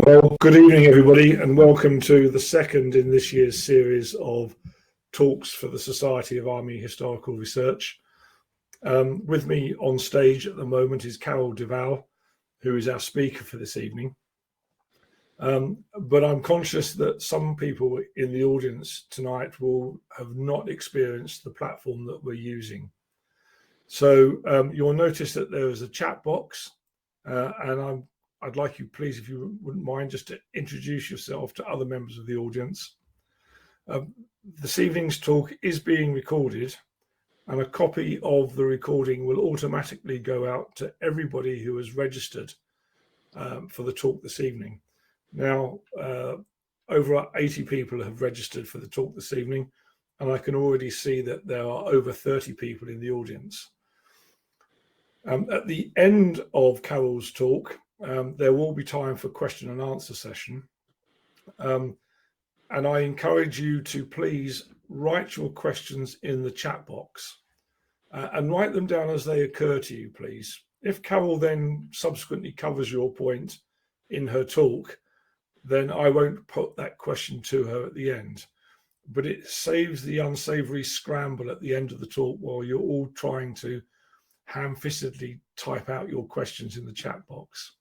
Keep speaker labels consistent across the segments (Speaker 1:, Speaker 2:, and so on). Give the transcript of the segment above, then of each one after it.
Speaker 1: Well, good evening, everybody, and welcome to the second in this year's series of talks for the Society of Army Historical Research. With me on stage at the moment is Carole Divall, who is our speaker for this evening. But I'm conscious that some people in the audience tonight will have not experienced the platform that we're using. So you'll notice that there is a chat box, and I'd like you, please, if you wouldn't mind, just to introduce yourself to other members of the audience. This evening's talk is being recorded, and a copy of the recording will automatically go out to everybody who has registered for the talk this evening. Now, over 80 people have registered for the talk this evening, and I can already see that there are over 30 people in the audience. At the end of Carole's talk, there will be time for question and answer session. And I encourage you to please write your questions in the chat box and write them down as they occur to you, please. If Carole then subsequently covers your point in her talk, then I won't put that question to her at the end. But it saves the unsavory scramble at the end of the talk while you're all trying to ham-fistedly type out your questions in the chat box.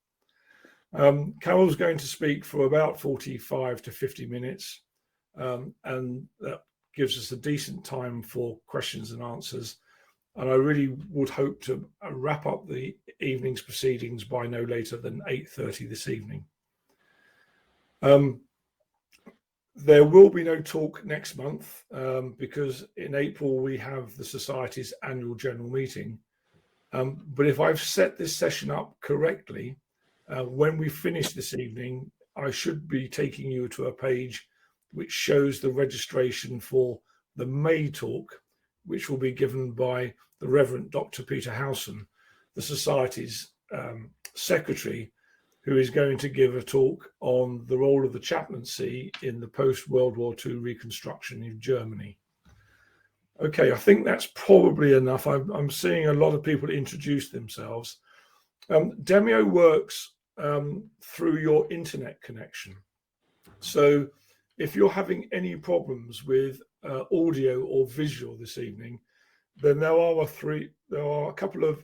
Speaker 1: Carole's going to speak for about 45 to 50 minutes, and that gives us a decent time for questions and answers. And I really would hope to wrap up the evening's proceedings by no later than 8:30 this evening. There will be no talk next month because in April we have the Society's annual general meeting. But if I've set this session up correctly, when we finish this evening, I should be taking you to a page which shows the registration for the May talk, which will be given by the Reverend Dr. Peter Howson, the Society's secretary, who is going to give a talk on the role of the chaplaincy in the post-World War II reconstruction in Germany. Okay, I think that's probably enough. I'm seeing a lot of people introduce themselves. Demio works through your internet connection. So if you're having any problems with audio or visual this evening, then there are a couple of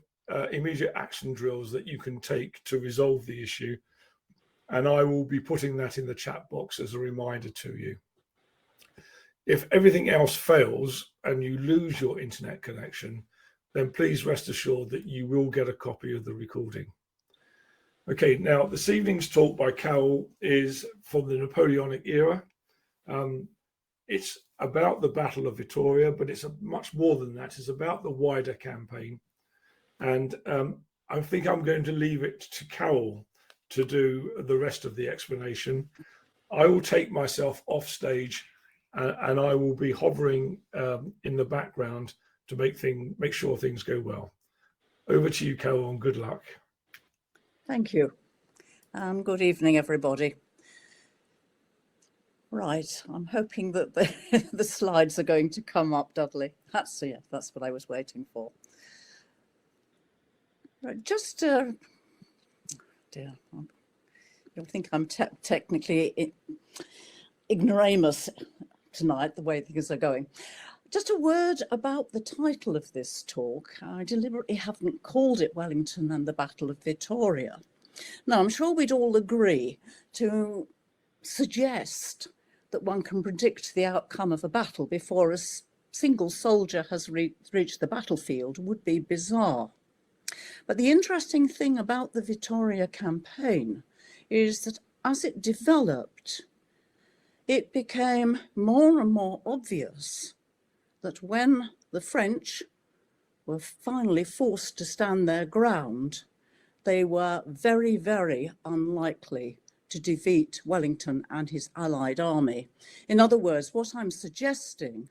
Speaker 1: immediate action drills that you can take to resolve the issue. And I will be putting that in the chat box as a reminder to you. If everything else fails and you lose your internet connection, then please rest assured that you will get a copy of the recording. Okay, now this evening's talk by Carole is from the Napoleonic era. It's about the Battle of Vitoria, but it's much more than that. It's about the wider campaign. And I think I'm going to leave it to Carole to do the rest of the explanation. I will take myself off stage and I will be hovering in the background to make sure things go well. Over to you, Carole, and good luck.
Speaker 2: Thank you. Good evening, everybody. Right, I'm hoping that the slides are going to come up, Dudley. That's what I was waiting for. Right, just dear, you'll think I'm technically ignoramus tonight, the way things are going. Just a word about the title of this talk. I deliberately haven't called it Wellington and the Battle of Vitoria. Now, I'm sure we'd all agree to suggest that one can predict the outcome of a battle before a single soldier has reached the battlefield would be bizarre. But the interesting thing about the Vitoria campaign is that as it developed, it became more and more obvious that when the French were finally forced to stand their ground, they were very, very unlikely to defeat Wellington and his allied army. In other words, what I'm suggesting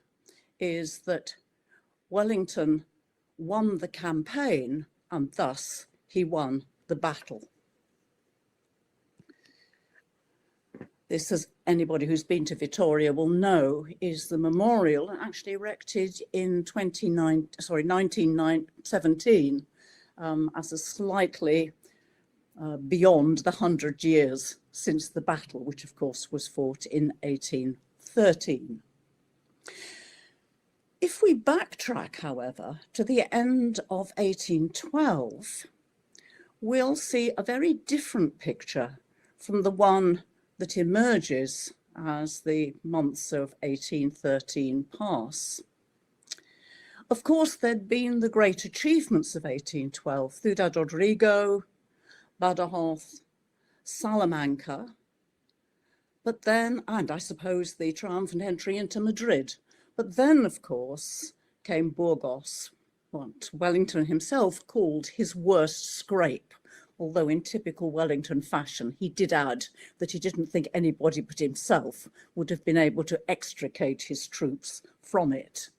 Speaker 2: is that Wellington won the campaign and thus he won the battle. This, as anybody who's been to Vitoria will know, is the memorial actually erected in 1917 as a slightly beyond the 100 years since the battle, which of course was fought in 1813. If we backtrack, however, to the end of 1812, we'll see a very different picture from the one that emerges as the months of 1813 pass. Of course, there'd been the great achievements of 1812, Ciudad Rodrigo, Badajoz, Salamanca, but then, and I suppose the triumphant entry into Madrid. But then, of course, came Burgos, what Wellington himself called his worst scrape, although in typical Wellington fashion, he did add that he didn't think anybody but himself would have been able to extricate his troops from it.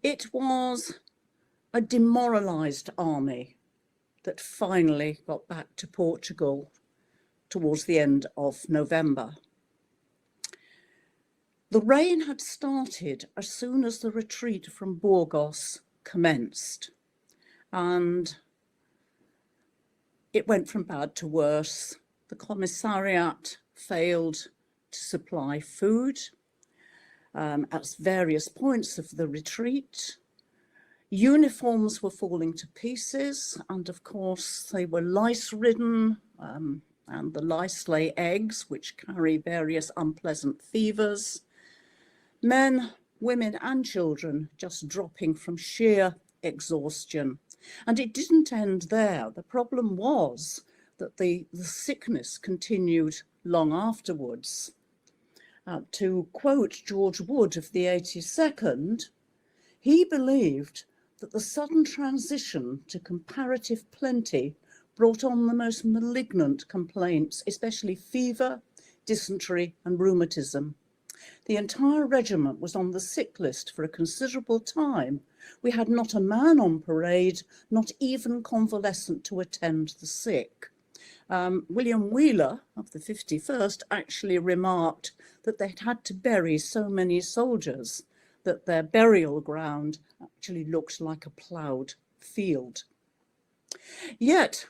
Speaker 2: It was a demoralised army that finally got back to Portugal towards the end of November. The rain had started as soon as the retreat from Burgos commenced, and it went from bad to worse. The commissariat failed to supply food at various points of the retreat. Uniforms were falling to pieces, and of course they were lice-ridden, and the lice lay eggs, which carry various unpleasant fevers. Men, women and children just dropping from sheer exhaustion. And it didn't end there. The problem was that the sickness continued long afterwards. To quote George Wood of the 82nd, he believed that the sudden transition to comparative plenty brought on the most malignant complaints, especially fever, dysentery and rheumatism. The entire regiment was on the sick list for a considerable time. We had not a man on parade, not even convalescent to attend the sick. William Wheeler of the 51st actually remarked that they'd had to bury so many soldiers that their burial ground actually looked like a ploughed field. Yet,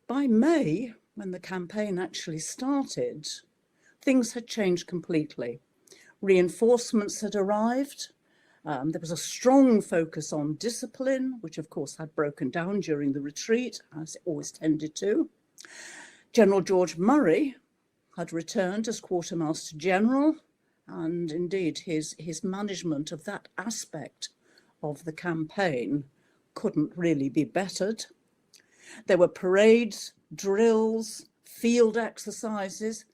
Speaker 2: by May, when the campaign actually started, things had changed completely. Reinforcements had arrived. There was a strong focus on discipline, which of course had broken down during the retreat, as it always tended to. General George Murray had returned as Quartermaster General, and indeed his management of that aspect of the campaign couldn't really be bettered. There were parades, drills, field exercises,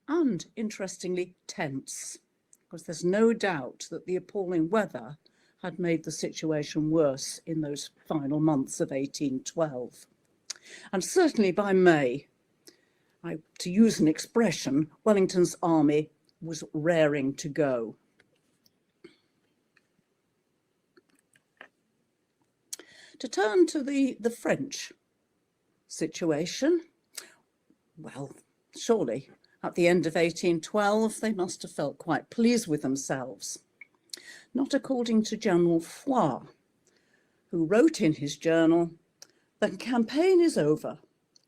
Speaker 2: and interestingly, tents, because there's no doubt that the appalling weather had made the situation worse in those final months of 1812. And certainly by May, to use an expression, Wellington's army was raring to go. To turn to the French situation, well, surely at the end of 1812, they must have felt quite pleased with themselves. Not according to General Foy, who wrote in his journal, "The campaign is over.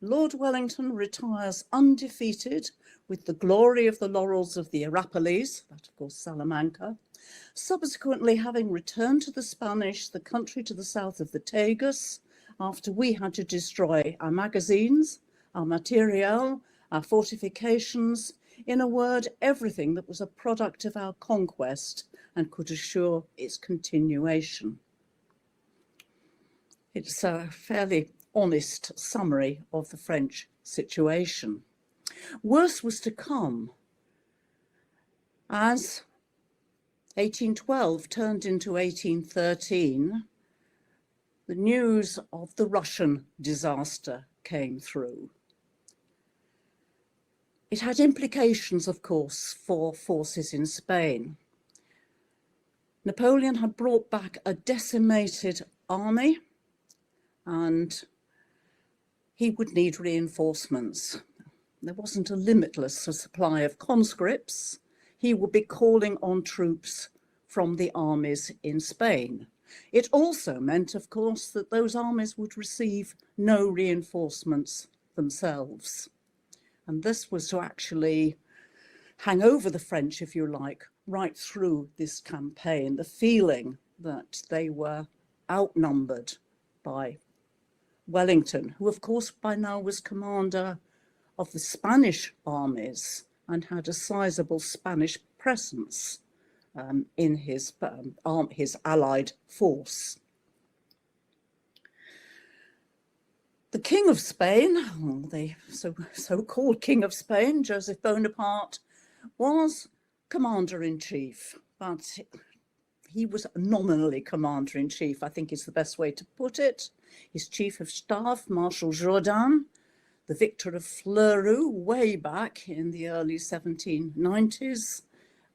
Speaker 2: Lord Wellington retires undefeated with the glory of the laurels of the Arapiles," that of course Salamanca, subsequently having returned to the Spanish, the country to the south of the Tagus, after we had to destroy our magazines, our materiel, our fortifications, in a word, everything that was a product of our conquest and could assure its continuation. It's a fairly honest summary of the French situation. Worse was to come as 1812 turned into 1813. The news of the Russian disaster came through. It had implications, of course, for forces in Spain. Napoleon had brought back a decimated army, and he would need reinforcements. There wasn't a limitless supply of conscripts. He would be calling on troops from the armies in Spain. It also meant, of course, that those armies would receive no reinforcements themselves. And this was to actually hang over the French, if you like, right through this campaign, the feeling that they were outnumbered by Wellington, who of course by now was commander of the Spanish armies and had a sizable Spanish presence in his allied force. The King of Spain, the so-called King of Spain, Joseph Bonaparte, was commander-in-chief, but he was nominally commander-in-chief, I think is the best way to put it. His chief of staff, Marshal Jourdan, the victor of Fleurus way back in the early 1790s,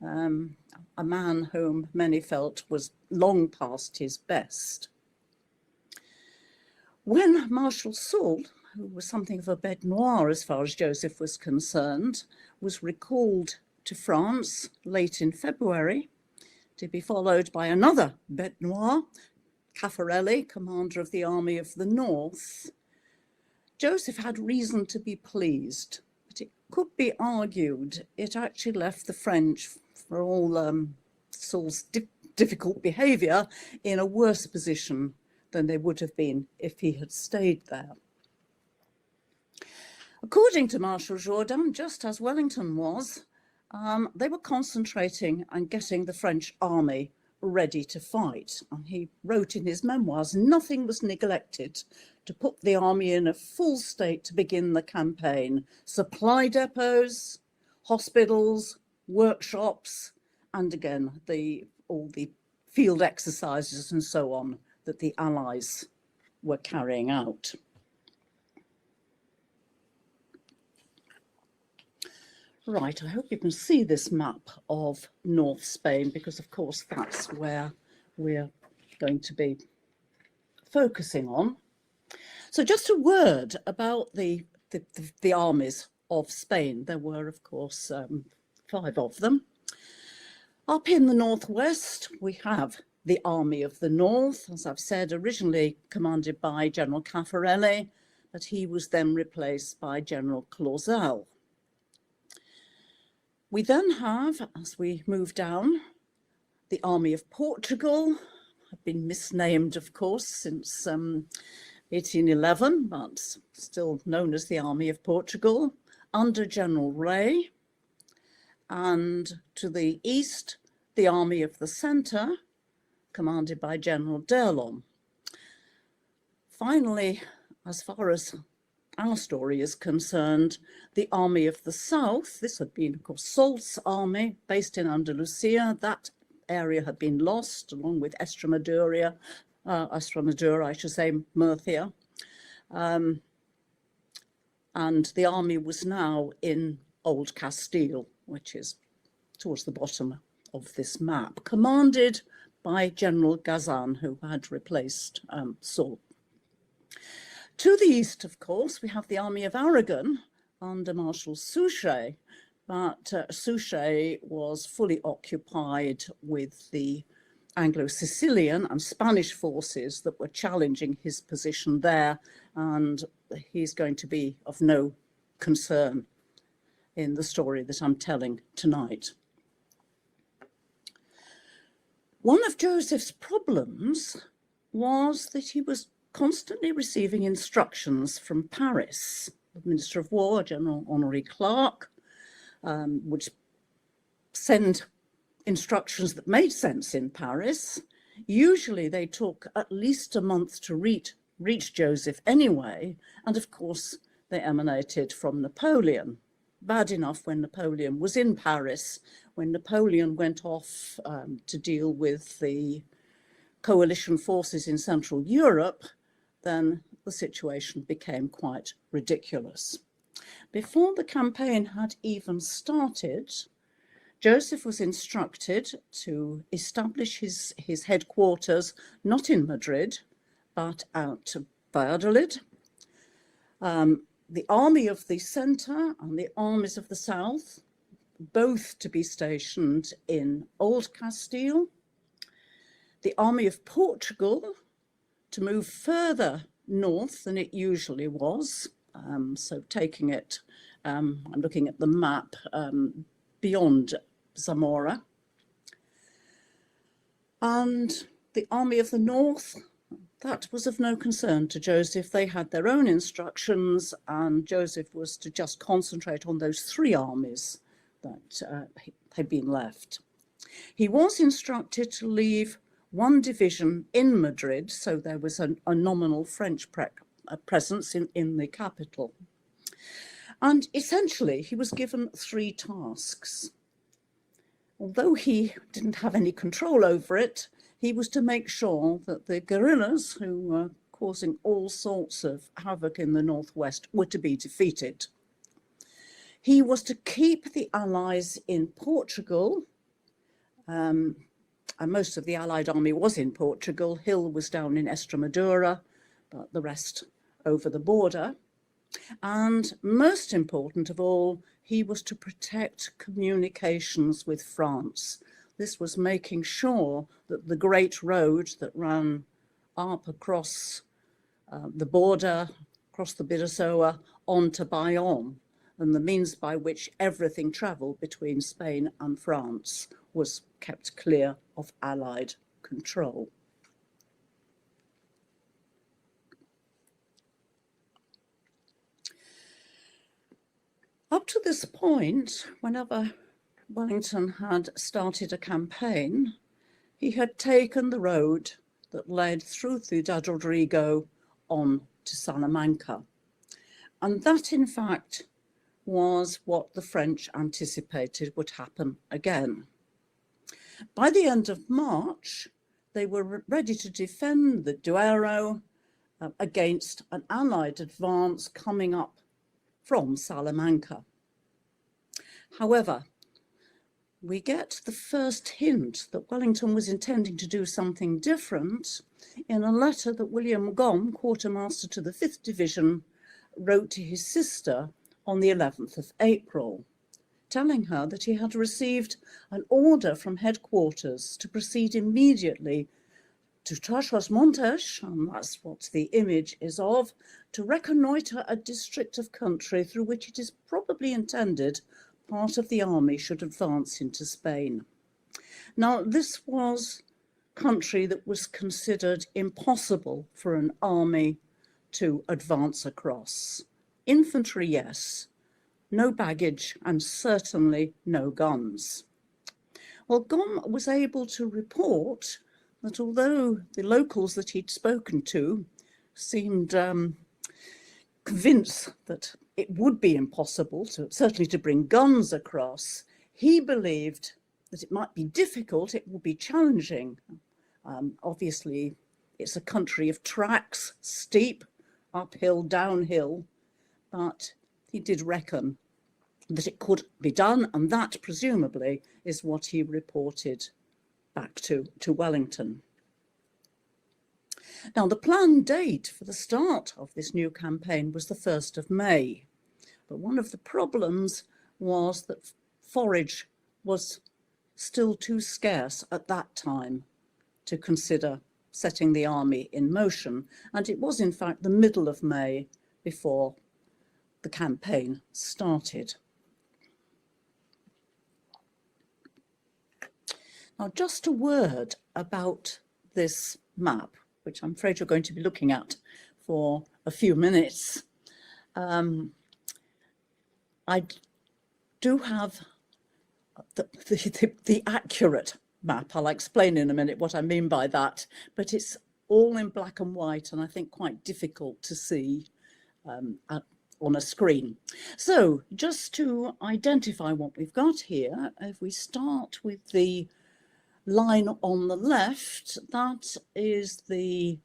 Speaker 2: a man whom many felt was long past his best. When Marshal Soult, who was something of a bête noire as far as Joseph was concerned, was recalled to France late in February, to be followed by another bête noire, Caffarelli, commander of the Army of the North, Joseph had reason to be pleased, but it could be argued it actually left the French, for all Soult's difficult behaviour, in a worse position than they would have been if he had stayed there. According to Marshal Jourdan, just as Wellington was, they were concentrating on getting the French army ready to fight. And he wrote in his memoirs, nothing was neglected to put the army in a full state to begin the campaign. Supply depots, hospitals, workshops, and again, all the field exercises and so on that the Allies were carrying out. Right, I hope you can see this map of North Spain, because of course that's where we're going to be focusing on. So just a word about the armies of Spain. There were, of course, 5 of them. Up in the northwest, we have the Army of the North, as I've said, originally commanded by General Caffarelli, but he was then replaced by General Clausel. We then have, as we move down, the Army of Portugal, have been misnamed, of course, since 1811, but still known as the Army of Portugal, under General Rey. And to the east, the Army of the Centre, commanded by General d'Erlon. Finally, as far as our story is concerned, the Army of the South, this had been, of course, Soult's army based in Andalusia. That area had been lost, along with Extremadura, I should say, Murcia. And the army was now in Old Castile, which is towards the bottom of this map, commanded by General Gazan, who had replaced Soult. To the east, of course, we have the Army of Aragon under Marshal Suchet, but Suchet was fully occupied with the Anglo-Sicilian and Spanish forces that were challenging his position there, and he's going to be of no concern in the story that I'm telling tonight. One of Joseph's problems was that he was constantly receiving instructions from Paris. The Minister of War, General Honoré Clark, would send instructions that made sense in Paris. Usually they took at least a month to reach Joseph anyway, and of course they emanated from Napoleon. Bad enough when Napoleon was in Paris. When Napoleon went off to deal with the coalition forces in Central Europe, then the situation became quite ridiculous. Before the campaign had even started, Joseph was instructed to establish his headquarters not in Madrid, but at Valladolid. The Army of the Centre and the Armies of the South, both to be stationed in Old Castile. The Army of Portugal to move further north than it usually was, So taking it, I'm looking at the map, beyond Zamora. And the Army of the North, that was of no concern to Joseph. They had their own instructions, and Joseph was to just concentrate on those 3 armies that had been left. He was instructed to leave 1 division in Madrid, so there was a nominal French presence in the capital. And essentially, he was given 3 tasks. Although he didn't have any control over it, he was to make sure that the guerrillas, who were causing all sorts of havoc in the northwest, were to be defeated. He was to keep the Allies in Portugal, and most of the Allied army was in Portugal. Hill was down in Extremadura, but the rest over the border. And most important of all, he was to protect communications with France. This was making sure that the great road that ran up across the border, across the Bidassoa, on to Bayonne, and the means by which everything travelled between Spain and France was kept clear of Allied control. Up to this point, whenever Wellington had started a campaign, he had taken the road that led through Ciudad Rodrigo on to Salamanca. And that, in fact, was what the French anticipated would happen again. By the end of March, they were ready to defend the Duero against an Allied advance coming up from Salamanca. However, we get the first hint that Wellington was intending to do something different in a letter that William Gom, quartermaster to the 5th Division, wrote to his sister on the 11th of April, telling her that he had received an order from headquarters to proceed immediately to Trás Montes, and that's what the image is of, to reconnoitre a district of country through which it is probably intended part of the army should advance into Spain. Now, this was country that was considered impossible for an army to advance across. Infantry, yes, no baggage, and certainly no guns. Well, Gom was able to report that although the locals that he'd spoken to seemed convinced that it would be impossible, certainly to bring guns across, he believed that it might be difficult, it would be challenging. Obviously, it's a country of tracks, steep, uphill, downhill, but he did reckon that it could be done, and that presumably is what he reported back to Wellington. Now, the planned date for the start of this new campaign was the 1st of May, but one of the problems was that forage was still too scarce at that time to consider setting the army in motion, and it was in fact the middle of May before the campaign started. Now, just a word about this map, which I'm afraid you're going to be looking at for a few minutes. I do have the accurate map. I'll explain in a minute what I mean by that, but it's all in black and white, and I think quite difficult to see on a screen. So just to identify what we've got here, if we start with the line on the left, that is the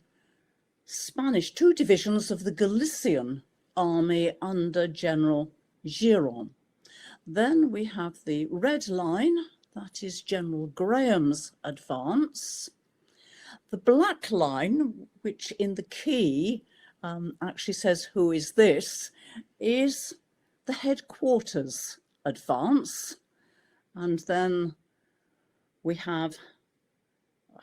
Speaker 2: Spanish 2 divisions of the Galician army under General Giron. Then we have the red line, that is General Graham's advance. The black line, which in the key actually says who is this, is the headquarters advance. And then we have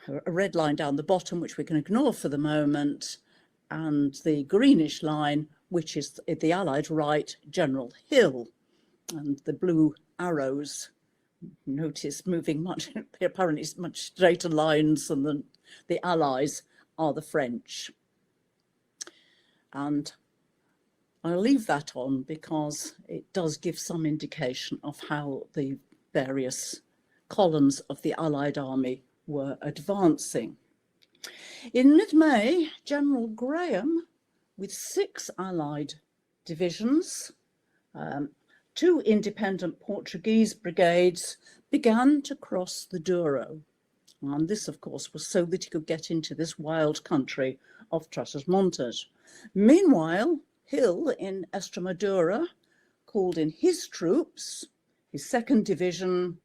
Speaker 2: a red line down the bottom, which we can ignore for the moment, and the greenish line, which is the Allied right, General Hill, and the blue arrows, notice, moving much, apparently much straighter lines than the Allies, are the French. And I'll leave that on because it does give some indication of how the various columns of the Allied army were advancing. In mid-May, General Graham, with 6 Allied divisions, 2 independent Portuguese brigades, began to cross the Douro. And this, of course, was so that he could get into this wild country of Trás-os-Montes. Meanwhile, Hill in Estremadura called in his troops, his 2nd Division,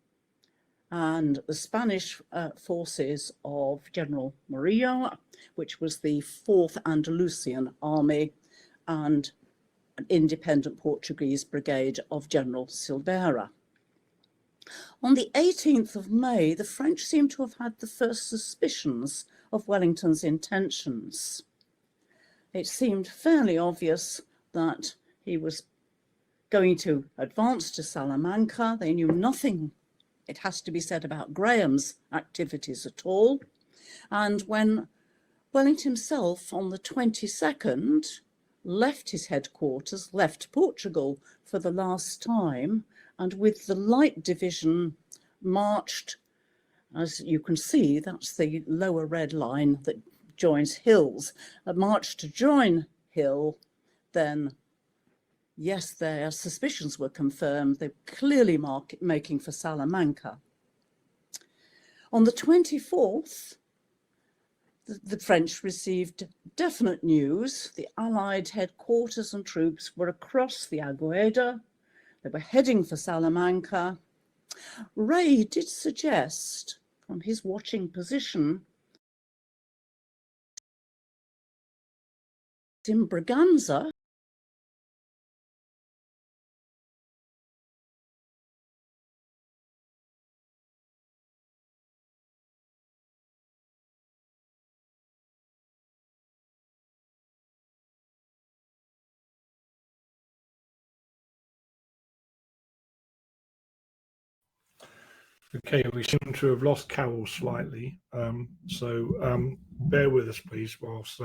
Speaker 2: and the Spanish forces of General Murillo, which was the 4th Andalusian Army, and an independent Portuguese brigade of General Silveira. On the 18th of May, the French seem to have had the first suspicions of Wellington's intentions. It seemed fairly obvious that he was going to advance to Salamanca. They knew nothing, it has to be said, about Graham's activities at all. And when Wellington himself, on the 22nd, left his headquarters, left Portugal for the last time, and with the light division marched, as you can see, that's the lower red line that joins Hill's, marched to join Hill, then yes, their suspicions were confirmed. They were clearly making for Salamanca. On the 24th, the French received definite news. The Allied headquarters and troops were across the Agueda. They were heading for Salamanca. Ray did suggest, from his watching position, in Braganza,
Speaker 1: Okay, we seem to have lost Carole slightly, so bear with us, please, whilst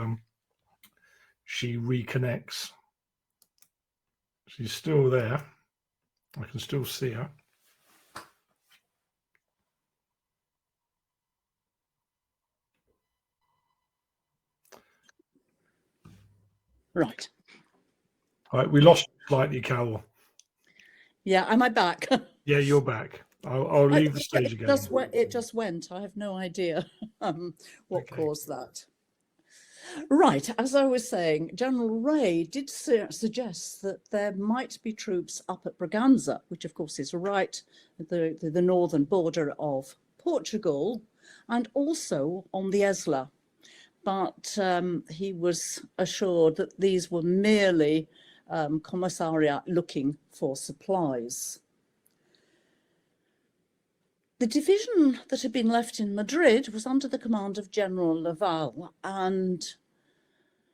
Speaker 1: she reconnects. She's still there. I can still see her.
Speaker 2: right.
Speaker 1: All right, we lost you slightly, Carole.
Speaker 2: Yeah, am I back?
Speaker 1: Yeah, you're back. I'll leave the stage again.
Speaker 2: It just went. I have no idea what caused that. Right, as I was saying, General Ray did suggest that there might be troops up at Braganza, which of course is right at the northern border of Portugal, and also on the Esla. But he was assured that these were merely commissariat looking for supplies. The division that had been left in Madrid was under the command of General Laval, and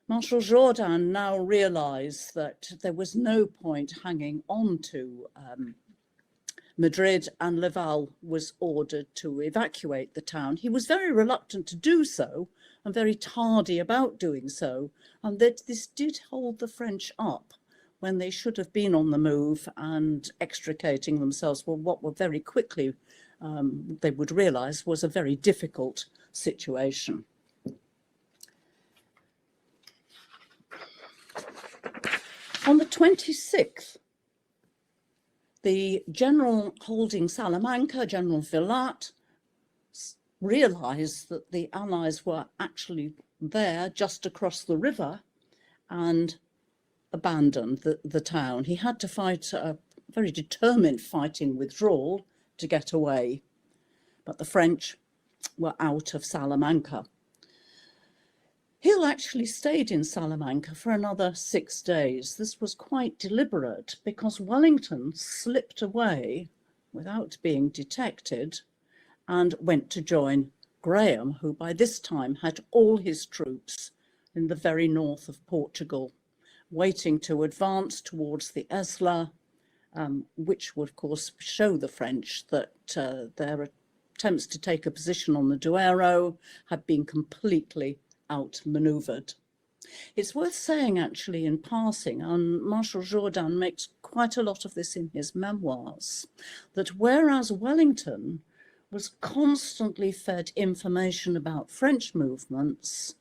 Speaker 2: Marshal Jourdan now realised that there was no point hanging on to Madrid, and Laval was ordered to evacuate the town. He was very reluctant to do so and very tardy about doing so, and that this did hold the French up when they should have been on the move and extricating themselves from what were very quickly they would realise was a very difficult situation. On the 26th, the general holding Salamanca, General Vilat, realised that the Allies were actually there just across the river and abandoned the town. He had to fight a very determined fighting withdrawal to get away, but the French were out of Salamanca. Hill actually stayed in Salamanca for another 6 days. This was quite deliberate because Wellington slipped away without being detected and went to join Graham, who by this time had all his troops in the very north of Portugal, waiting to advance towards the Esla, which would, of course, show the French that their attempts to take a position on the Douro had been completely outmanoeuvred. It's worth saying, actually, in passing, and Marshal Jourdan makes quite a lot of this in his memoirs, that whereas Wellington was constantly fed information about French movements,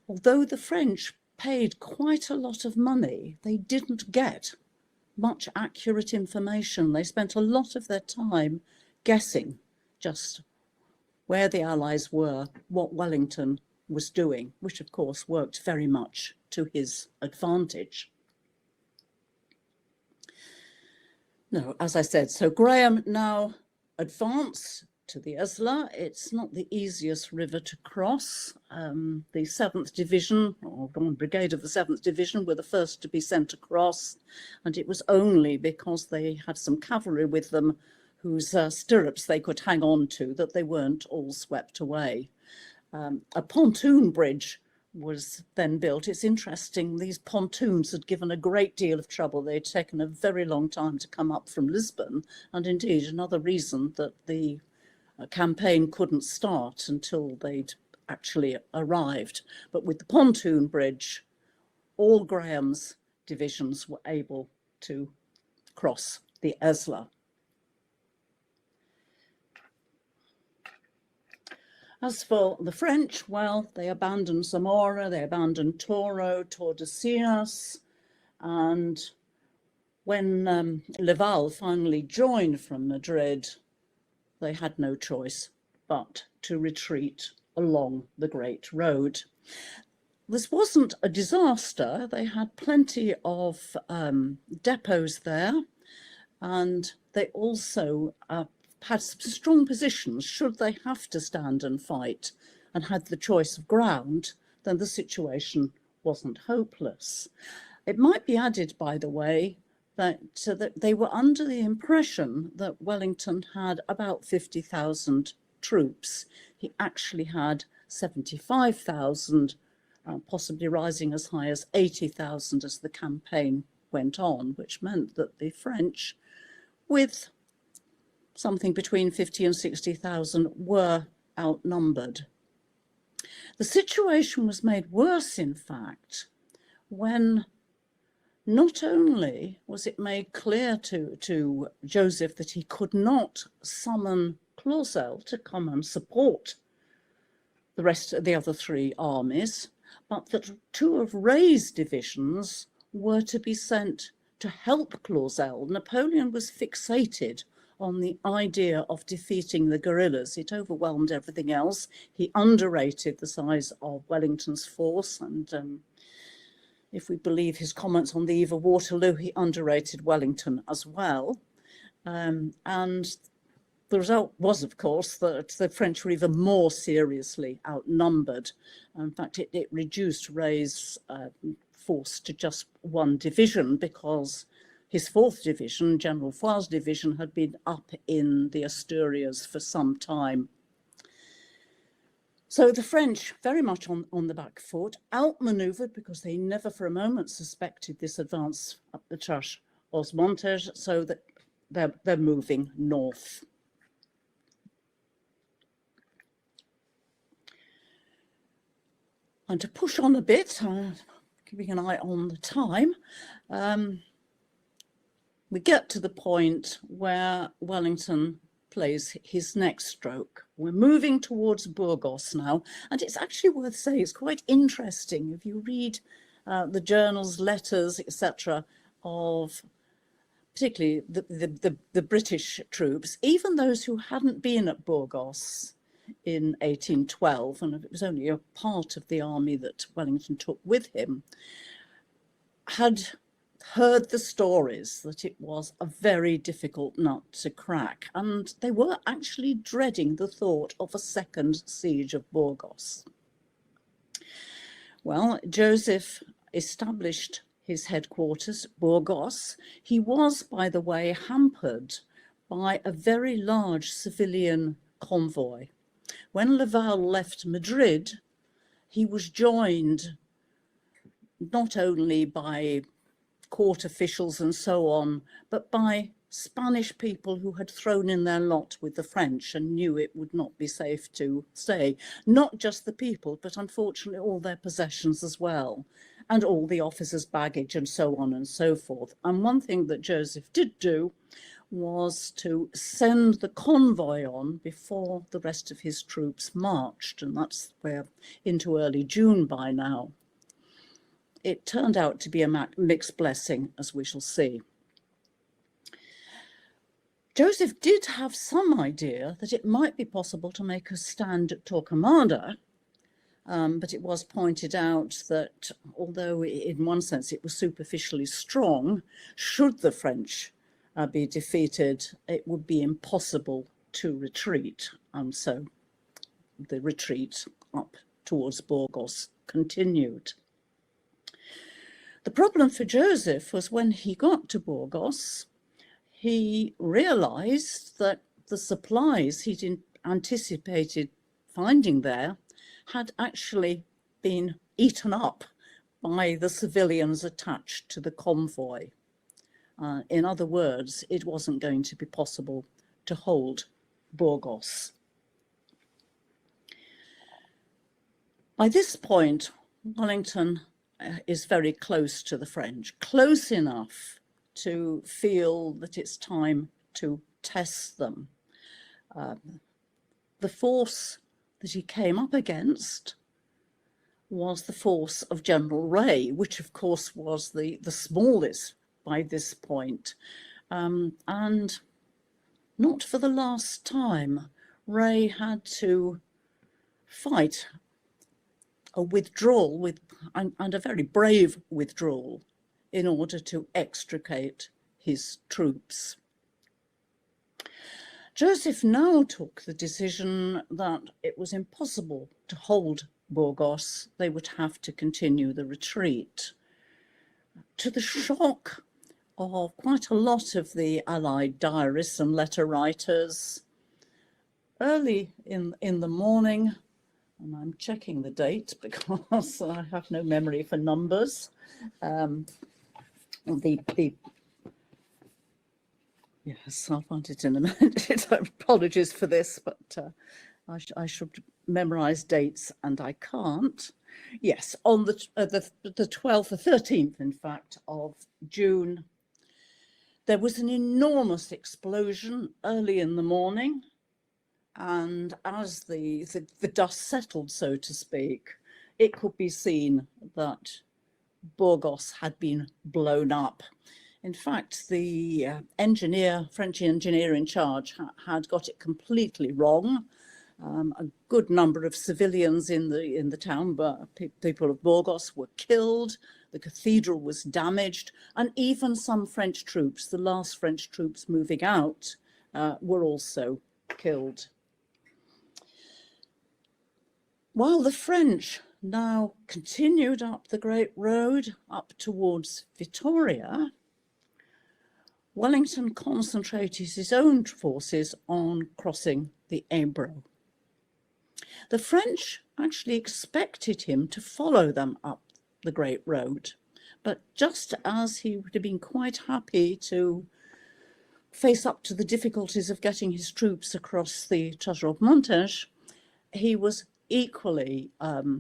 Speaker 2: although the French paid quite a lot of money, they didn't get much accurate information. They spent a lot of their time guessing just where the Allies were, what Wellington was doing, which of course worked very much to his advantage. No, as I said, so Graham now advanced to the Esla. It's not the easiest river to cross. The 7th Division, or one brigade of the 7th Division, were the first to be sent across, and it was only because they had some cavalry with them whose stirrups they could hang on to that they weren't all swept away. A pontoon bridge was then built. It's interesting, these pontoons had given a great deal of trouble. They'd taken a very long time to come up from Lisbon, and indeed another reason that the campaign couldn't start until they'd actually arrived. But with the pontoon bridge, all Graham's divisions were able to cross the Esla. As for the French, well, they abandoned Zamora, they abandoned Toro, Tordesillas, and when Laval finally joined from Madrid, they had no choice but to retreat along the Great Road. This wasn't a disaster. They had plenty of depots there, and they also had some strong positions. Should they have to stand and fight and had the choice of ground, then the situation wasn't hopeless. It might be added, by the way, that they were under the impression that Wellington had about 50,000 troops. He actually had 75,000, possibly rising as high as 80,000 as the campaign went on, which meant that the French, with something between 50 and 60,000, were outnumbered. The situation was made worse, in fact, when not only was it made clear to Joseph that he could not summon Clausel to come and support the rest of the other 3 armies, but that 2 of Ray's divisions were to be sent to help Clausel. Napoleon was fixated on the idea of defeating the guerrillas. It overwhelmed everything else. He underrated the size of Wellington's force, and if we believe his comments on the eve of Waterloo, he underrated Wellington as well. And the result was, of course, that the French were even more seriously outnumbered. In fact, it reduced Ray's force to just 1 division, because his 4th division, General Foy's division, had been up in the Asturias for some time. So the French, very much on the back foot, outmaneuvered, because they never for a moment suspected this advance up the Trash os Montes, so that they're moving north. And to push on a bit, keeping an eye on the time, we get to the point where Wellington plays his next stroke. We're moving towards Burgos now, and it's actually worth saying, it's quite interesting if you read the journals, letters, etc., of particularly the British troops, even those who hadn't been at Burgos in 1812, and it was only a part of the army that Wellington took with him, had heard the stories that it was a very difficult nut to crack, and they were actually dreading the thought of a second siege of Burgos. Well, Joseph established his headquarters, Burgos. He was, by the way, hampered by a very large civilian convoy. When Laval left Madrid, he was joined not only by court officials and so on, but by Spanish people who had thrown in their lot with the French and knew it would not be safe to stay. Not just the people, but unfortunately all their possessions as well, and all the officers' baggage and so on and so forth. And one thing that Joseph did do was to send the convoy on before the rest of his troops marched, and that's we're into early June by now. It turned out to be a mixed blessing, as we shall see. Joseph did have some idea that it might be possible to make a stand at Torquemada, but it was pointed out that although in one sense it was superficially strong, should the French be defeated, it would be impossible to retreat. And so the retreat up towards Burgos continued. The problem for Joseph was when he got to Burgos, he realized that the supplies he'd anticipated finding there had actually been eaten up by the civilians attached to the convoy. In other words, it wasn't going to be possible to hold Burgos. By this point, Wellington is very close to the French, close enough to feel that it's time to test them. The force that he came up against was the force of General Rey, which of course was the smallest by this point. And not for the last time, Rey had to fight a withdrawal and a very brave withdrawal in order to extricate his troops. Joseph now took the decision that it was impossible to hold Burgos. They would have to continue the retreat. To the shock of quite a lot of the Allied diarists and letter writers, early in the morning, and I'm checking the date because I have no memory for numbers, yes, I'll find it in a minute. Apologies for this, but I should memorize dates and I can't. Yes, on the 12th or 13th, in fact, of June, there was an enormous explosion early in the morning. And as the dust settled, so to speak, it could be seen that Burgos had been blown up. In fact, the French engineer in charge had got it completely wrong. A good number of civilians in the town, but people of Burgos, were killed. The cathedral was damaged, and even some French troops, the last French troops moving out, were also killed. While the French now continued up the Great Road up towards Vitoria, Wellington concentrated his own forces on crossing the Ebro. The French actually expected him to follow them up the Great Road, but just as he would have been quite happy to face up to the difficulties of getting his troops across the Treasure of Montes, he was equally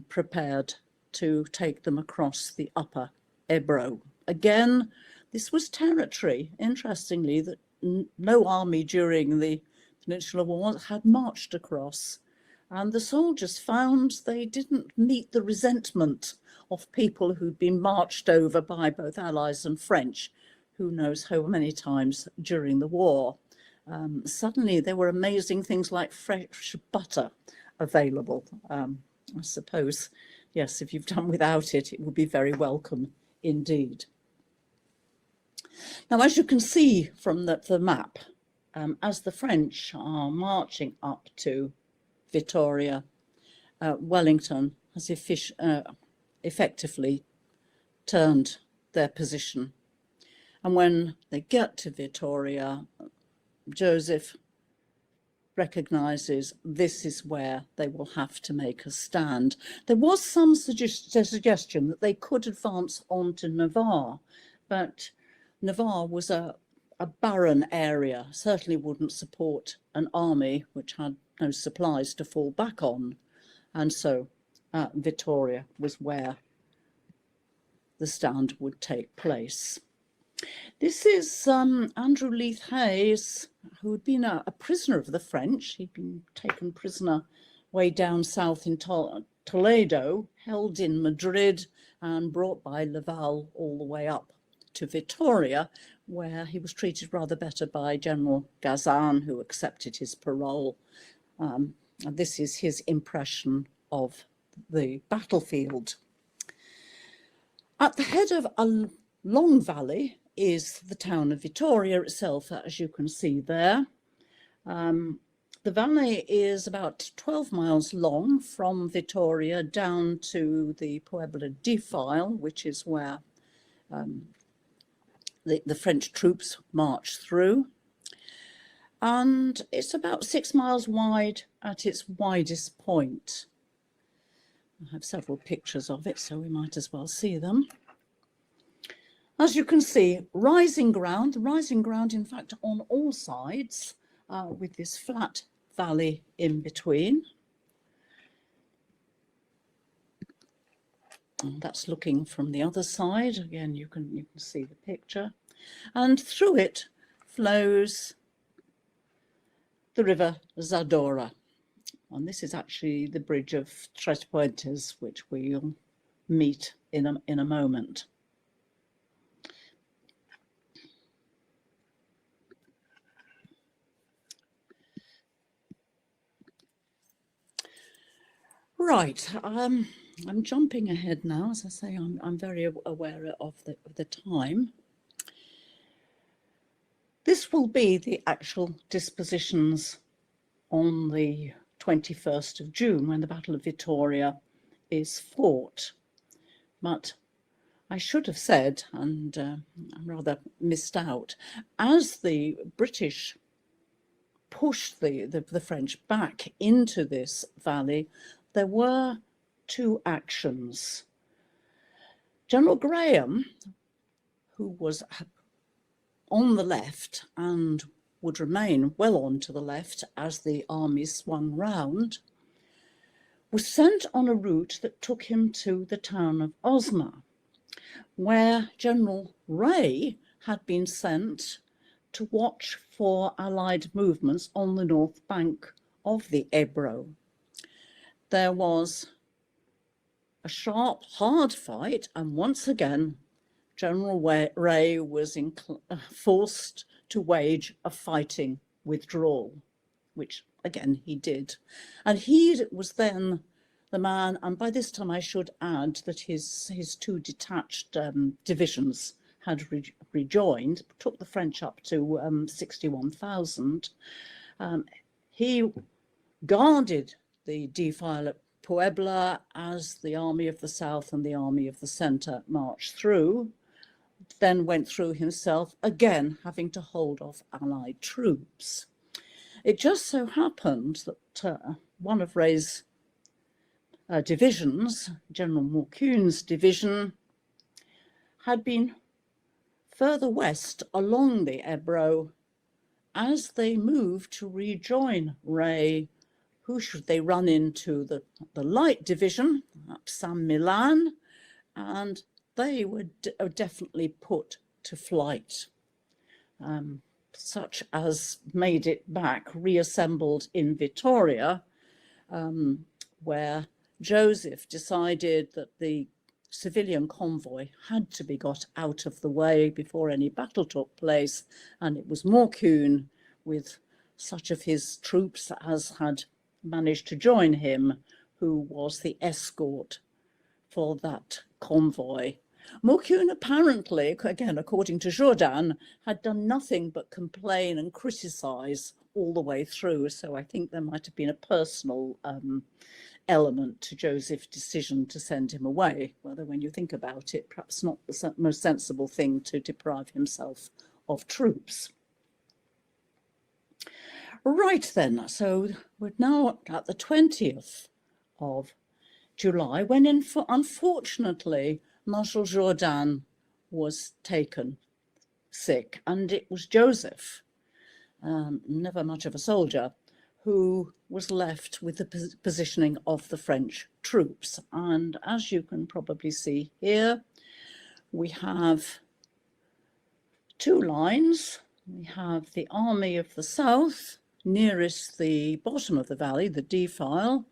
Speaker 2: prepared to take them across the upper Ebro. Again, this was territory, interestingly, that no army during the Peninsular War had marched across. And the soldiers found they didn't meet the resentment of people who'd been marched over by both Allies and French, who knows how many times during the war. Suddenly there were amazing things like fresh butter available. I suppose, yes, if you've done without it, it would be very welcome indeed. Now, as you can see from the map, as the French are marching up to Vitoria, Wellington has effectively turned their position. And when they get to Vitoria, Joseph recognises this is where they will have to make a stand. There was some suggestion that they could advance on to Navarre, but Navarre was a barren area, certainly wouldn't support an army which had no supplies to fall back on. And so Vitoria was where the stand would take place. This is Andrew Leith Hayes, who had been a prisoner of the French. He'd been taken prisoner way down south in Toledo, held in Madrid, and brought by Laval all the way up to Vitoria, where he was treated rather better by General Gazan, who accepted his parole. And this is his impression of the battlefield. At the head of a long valley is the town of Vitoria itself, as you can see there. The valley is about 12 miles long from Vitoria down to the Puebla defile, which is where the French troops marched through. And it's about 6 miles wide at its widest point. I have several pictures of it, so we might as well see them. As you can see, rising ground, in fact, on all sides, with this flat valley in between. And that's looking from the other side. Again, you can see the picture. And through it flows the river Zadora. And this is actually the bridge of Tres Puentes, which we'll meet in a moment. Right, I'm jumping ahead now. As I say, I'm very aware of the time. This will be the actual dispositions on the 21st of June, when the Battle of Vitoria is fought. But I should have said, and I'm rather missed out, as the British pushed the French back into this valley, there were two actions. General Graham, who was on the left and would remain well on to the left as the army swung round, was sent on a route that took him to the town of Osma, where General Ray had been sent to watch for Allied movements on the north bank of the Ebro. There was a sharp, hard fight, and once again, General Ray was forced to wage a fighting withdrawal, which again he did. And he was then the man, and by this time I should add that his two detached divisions had rejoined, took the French up to 61,000. He guarded the defile at Puebla as the Army of the South and the Army of the Centre marched through, then went through himself, again having to hold off Allied troops. It just so happened that one of Ray's divisions, General Morcune's division, had been further west along the Ebro. As they moved to rejoin Ray, who should they run into? The light division at San Milan, and they were definitely put to flight, such as made it back, reassembled in Vitoria, where Joseph decided that the civilian convoy had to be got out of the way before any battle took place, and it was Morcune, with such of his troops as had managed to join him, who was the escort for that convoy. Morcune apparently, again according to Jourdan, had done nothing but complain and criticise all the way through, so I think there might have been a personal element to Joseph's decision to send him away, whether when you think about it, perhaps not the most sensible thing to deprive himself of troops. Right then, so we're now at the 20th of July, when unfortunately Marshal Jourdan was taken sick, and it was Joseph, never much of a soldier, who was left with the positioning of the French troops. And as you can probably see here, we have two lines. We have the Army of the South, nearest the bottom of the valley, the defile.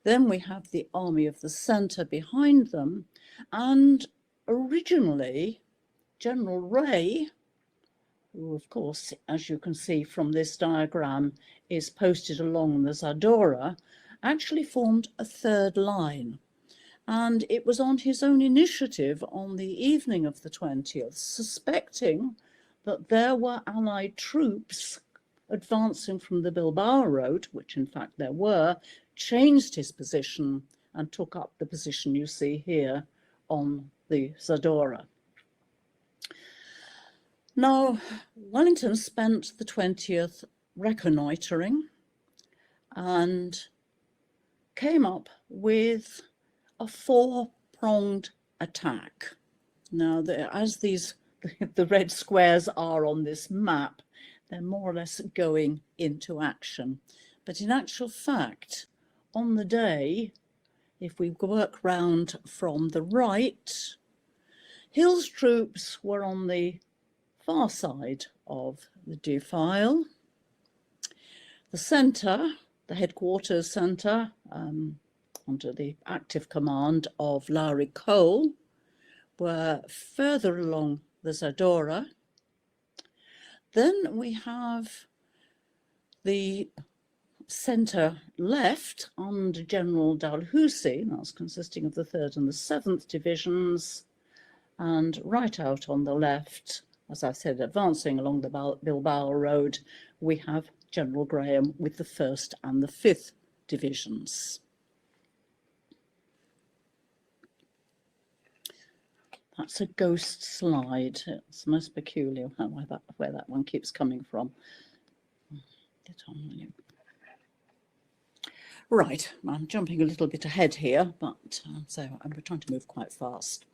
Speaker 2: Then we have the Army of the Centre behind them. And originally, General Ray, who of course, as you can see from this diagram, is posted along the Zadorra, actually formed a third line. And it was on his own initiative on the evening of the 20th, suspecting that there were Allied troops advancing from the Bilbao road, which in fact there were, changed his position and took up the position you see here on the Zadorra. Now, Wellington spent the 20th reconnoitering and came up with a four-pronged attack. Now, as the red squares are on this map, they're more or less going into action. But in actual fact, on the day, if we work round from the right, Hill's troops were on the far side of the defile. The centre, the headquarters centre, under the active command of Lowry Cole, were further along the Zadorra. Then we have the centre left under General Dalhousie, that's consisting of the 3rd and the 7th divisions, and right out on the left, as I said, advancing along the Bilbao road, we have General Graham with the 1st and the 5th divisions. That's a ghost slide. It's most peculiar where that one keeps coming from. Get on, will you? Right, I'm jumping a little bit ahead here, but so I'm trying to move quite fast.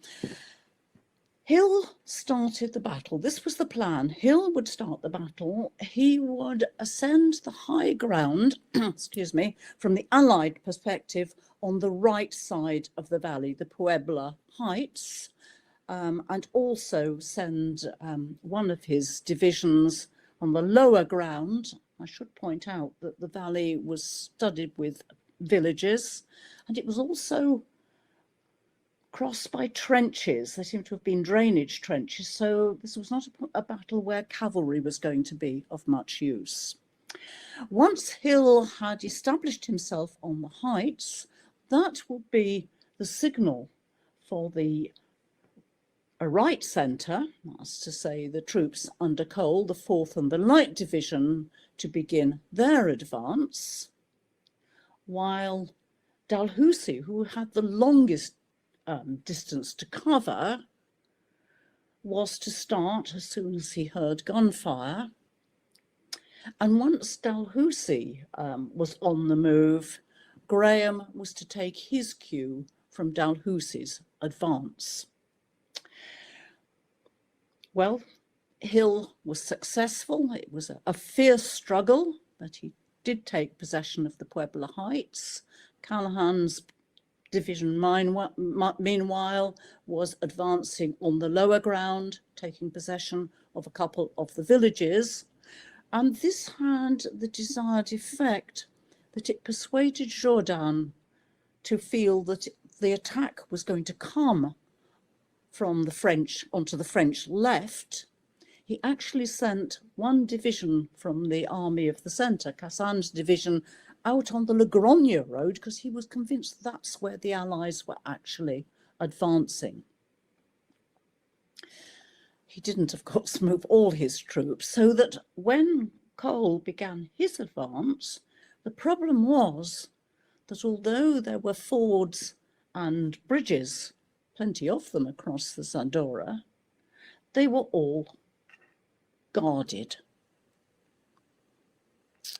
Speaker 2: Hill started the battle. This was the plan. Hill would start the battle. He would ascend the high ground, excuse me, from the Allied perspective on the right side of the valley, the Puebla Heights, and also send one of his divisions on the lower ground. I should point out that the valley was studded with villages, and it was also crossed by trenches. There seem to have been drainage trenches, so this was not a battle where cavalry was going to be of much use. Once Hill had established himself on the heights, that would be the signal for the right centre, that's to say the troops under Cole, the 4th and the Light Division, to begin their advance, while Dalhousie, who had the longest distance to cover, was to start as soon as he heard gunfire. And once Dalhousie was on the move, Graham was to take his cue from Dalhousie's advance. Well, Hill was successful. It was a fierce struggle, but he did take possession of the Puebla Heights. Callahan's division, meanwhile, was advancing on the lower ground, taking possession of a couple of the villages. And this had the desired effect that it persuaded Jourdan to feel that the attack was going to come from the French onto the French left. He actually sent one division from the Army of the Centre, Cassan's division, out on the Logroño road because he was convinced that's where the Allies were actually advancing. He didn't, of course, move all his troops, so that when Cole began his advance, the problem was that although there were fords and bridges, plenty of them across the Zadorra, they were all guarded.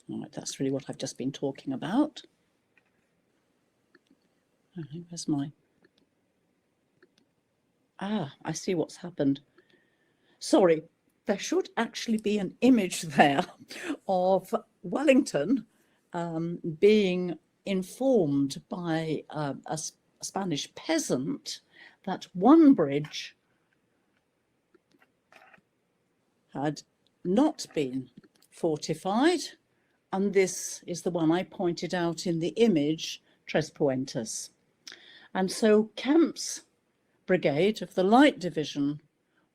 Speaker 2: All right, that's really what I've just been talking about. Okay, where's my... I see what's happened. Sorry, there should actually be an image there of Wellington being informed by a Spanish peasant that one bridge had not been fortified, and this is the one I pointed out in the image, Tres Puentes. And so Kemp's brigade of the Light Division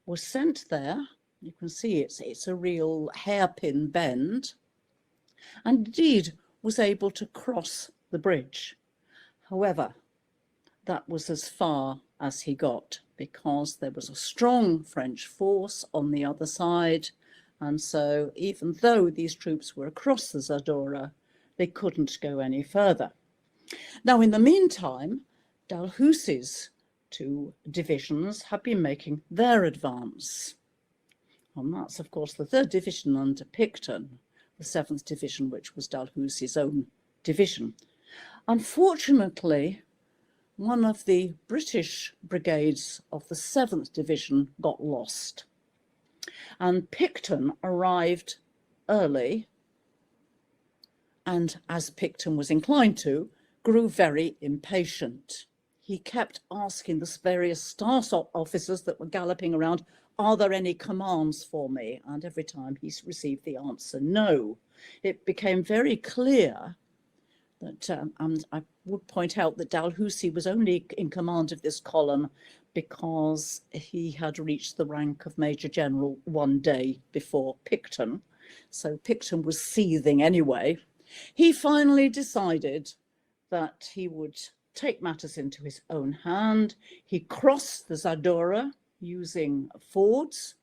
Speaker 2: was sent there. You can see it's a real hairpin bend, and indeed was able to cross the bridge. However, that was as far as he got, because there was a strong French force on the other side, and so even though these troops were across the Zadorra, they couldn't go any further. Now, in the meantime, Dalhousie's two divisions have been making their advance. And that's, of course, the 3rd Division under Picton, the 7th Division, which was Dalhousie's own division. Unfortunately, one of the British brigades of the 7th Division got lost. And Picton arrived early, and as Picton was inclined to, grew very impatient. He kept asking the various staff officers that were galloping around, "Are there any commands for me?" And every time he received the answer, no. It became very clear that, and I would point out that Dalhousie was only in command of this column because he had reached the rank of Major General one day before Picton. So Picton was seething anyway. He finally decided that he would take matters into his own hand. He crossed the Zadorra using fords.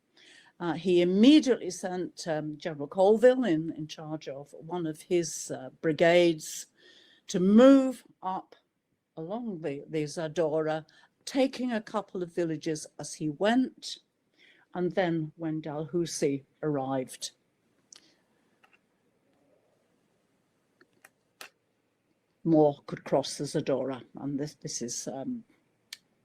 Speaker 2: He immediately sent General Colville in charge of one of his brigades to move up along the Zadorra, taking a couple of villages as he went. And then when Dalhousie arrived, more could cross the Zadorra. And this is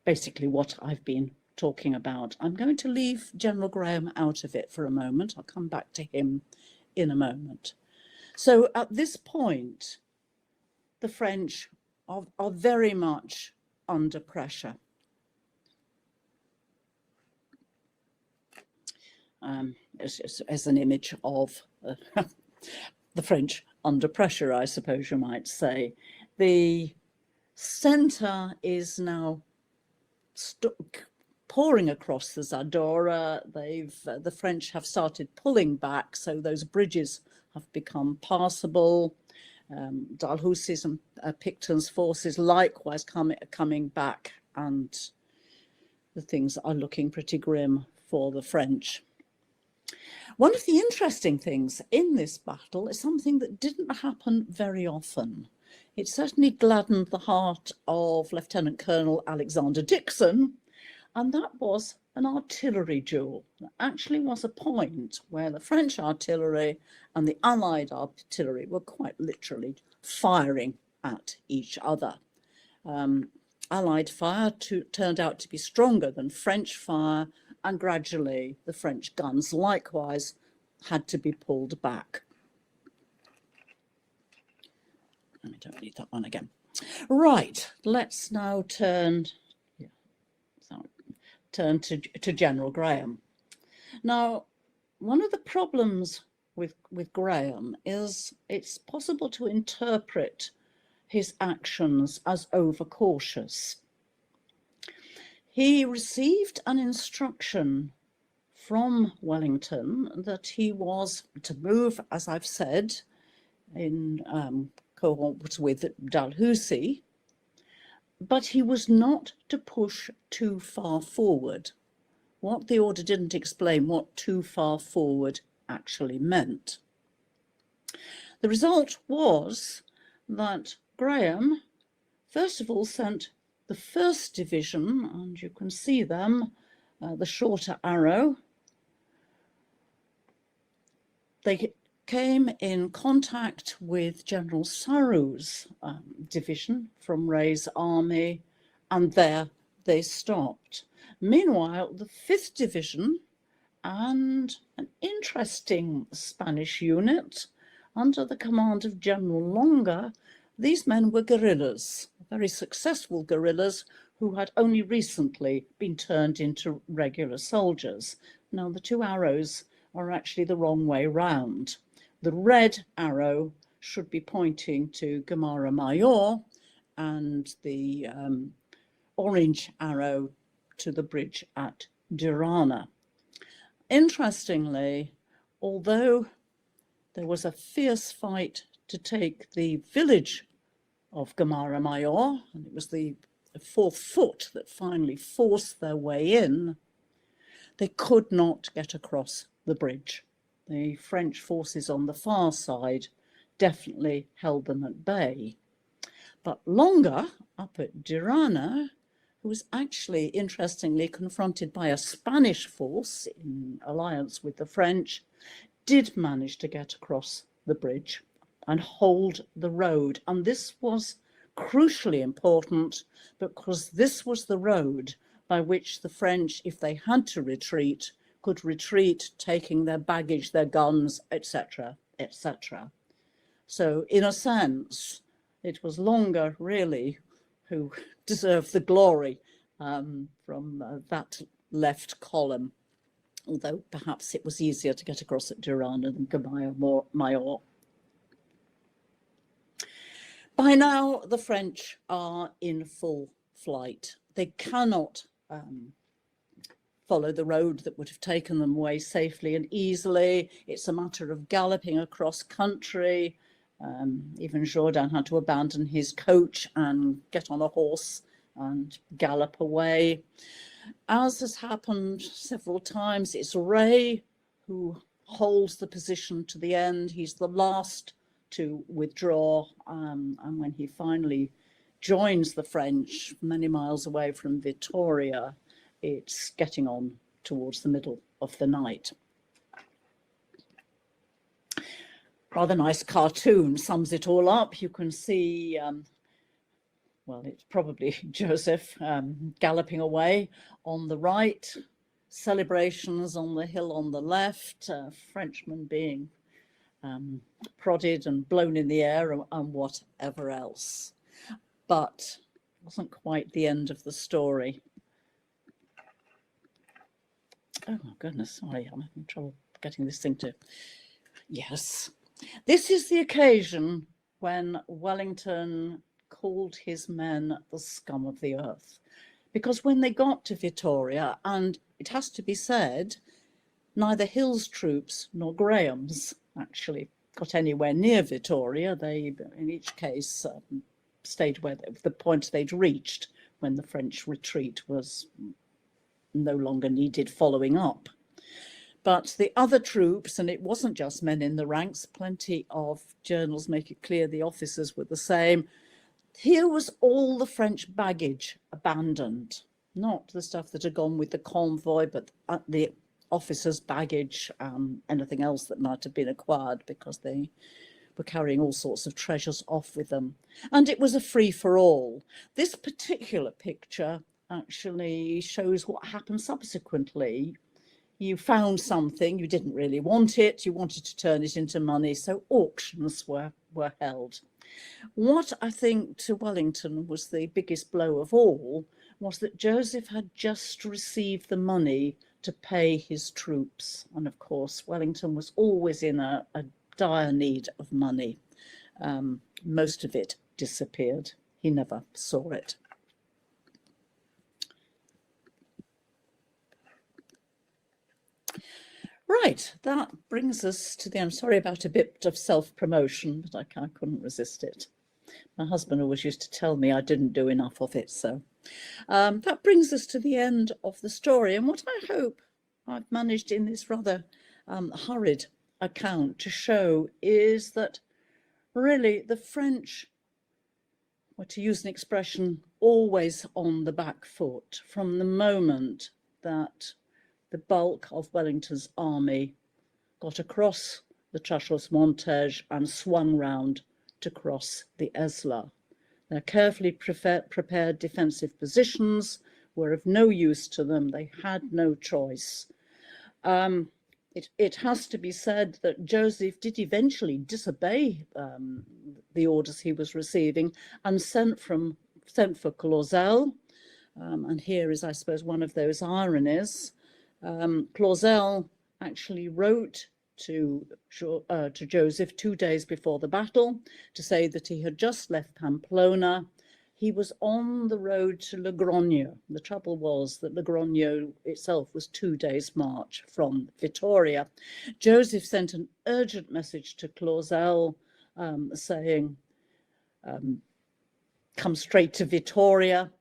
Speaker 2: basically what I've been talking about. I'm going to leave General Graham out of it for a moment. I'll come back to him in a moment. So at this point, the French are very much under pressure. As an image of the French under pressure, I suppose you might say. The centre is now pouring across the Zadorra. The French have started pulling back, so those bridges have become passable. Dalhousie's and Picton's forces likewise coming back, and the things are looking pretty grim for the French. One of the interesting things in this battle is something that didn't happen very often. It certainly gladdened the heart of Lieutenant Colonel Alexander Dixon, and that was an artillery duel. There actually was a point where the French artillery and the Allied artillery were quite literally firing at each other. Allied fire turned out to be stronger than French fire, and gradually the French guns likewise had to be pulled back. I don't need that one again. Right, let's now turn to General Graham. Now, one of the problems with Graham is it's possible to interpret his actions as overcautious. He received an instruction from Wellington that he was to move, as I've said, in cohort with Dalhousie, but he was not to push too far forward. What the order didn't explain what too far forward actually meant. The result was that Graham, first of all, sent the 1st Division, and you can see them, the shorter arrow. They came in contact with General Saru's division from Ray's army, and there they stopped. Meanwhile, the 5th Division and an interesting Spanish unit under the command of General Longa, these men were guerrillas, very successful guerrillas who had only recently been turned into regular soldiers. Now, the 2 arrows are actually the wrong way round. The red arrow should be pointing to Gamara Mayor, and the orange arrow to the bridge at Durana. Interestingly, although there was a fierce fight to take the village of Gamara Mayor, and it was the 4th Foot that finally forced their way in, they could not get across the bridge. The French forces on the far side definitely held them at bay. But Longa, up at Durana, who was actually, interestingly, confronted by a Spanish force in alliance with the French, did manage to get across the bridge and hold the road. And this was crucially important because this was the road by which the French, if they had to retreat, could retreat, taking their baggage, their guns, etc., etc. So in a sense, it was Longa, really, who deserved the glory from that left column, although perhaps it was easier to get across at Durana than Gamara Mayor. By now, the French are in full flight. They cannot follow the road that would have taken them away safely and easily. It's a matter of galloping across country. Even Jourdan had to abandon his coach and get on a horse and gallop away. As has happened several times, it's Ray who holds the position to the end. He's the last to withdraw, and when he finally joins the French many miles away from Vitoria, it's getting on towards the middle of the night. Rather nice cartoon sums it all up. You can see, well, it's probably Joseph galloping away on the right, celebrations on the hill on the left, Frenchmen being prodded and blown in the air and whatever else. But it wasn't quite the end of the story. Oh my goodness, sorry, I'm having trouble getting this thing to, yes. This is the occasion when Wellington called his men the scum of the earth. Because when they got to Vitoria, and it has to be said, neither Hill's troops nor Graham's actually got anywhere near Vitoria. They, in each case, stayed where the point they'd reached when the French retreat was no longer needed following up. But the other troops, and it wasn't just men in the ranks, plenty of journals make it clear the officers were the same. Here was all the French baggage abandoned, not the stuff that had gone with the convoy, but the officers' baggage, anything else that might have been acquired because they were carrying all sorts of treasures off with them. And it was a free-for-all. This particular picture actually shows what happened subsequently. You found something, you didn't really want it, you wanted to turn it into money, so auctions were held. What I think to Wellington was the biggest blow of all was that Joseph had just received the money to pay his troops. And of course, Wellington was always in a dire need of money. Most of it disappeared. He never saw it. Right, that brings us to the end. Sorry about a bit of self-promotion, but I couldn't resist it. My husband always used to tell me I didn't do enough of it, so that brings us to the end of the story. And what I hope I've managed in this rather hurried account to show is that really the French were, to use an expression, always on the back foot from the moment that the bulk of Wellington's army got across the Chasles-Montège and swung round to cross the Esla. Their carefully prepared defensive positions were of no use to them. They had no choice. It has to be said that Joseph did eventually disobey the orders he was receiving and sent for Clausel. And here is, I suppose, one of those ironies. Clausel actually wrote to Joseph 2 days before the battle to say that he had just left Pamplona. He was on the road to Logroño. The trouble was that Logroño itself was 2 days' march from Vitoria. Joseph sent an urgent message to Clausel saying, come straight to Vitoria.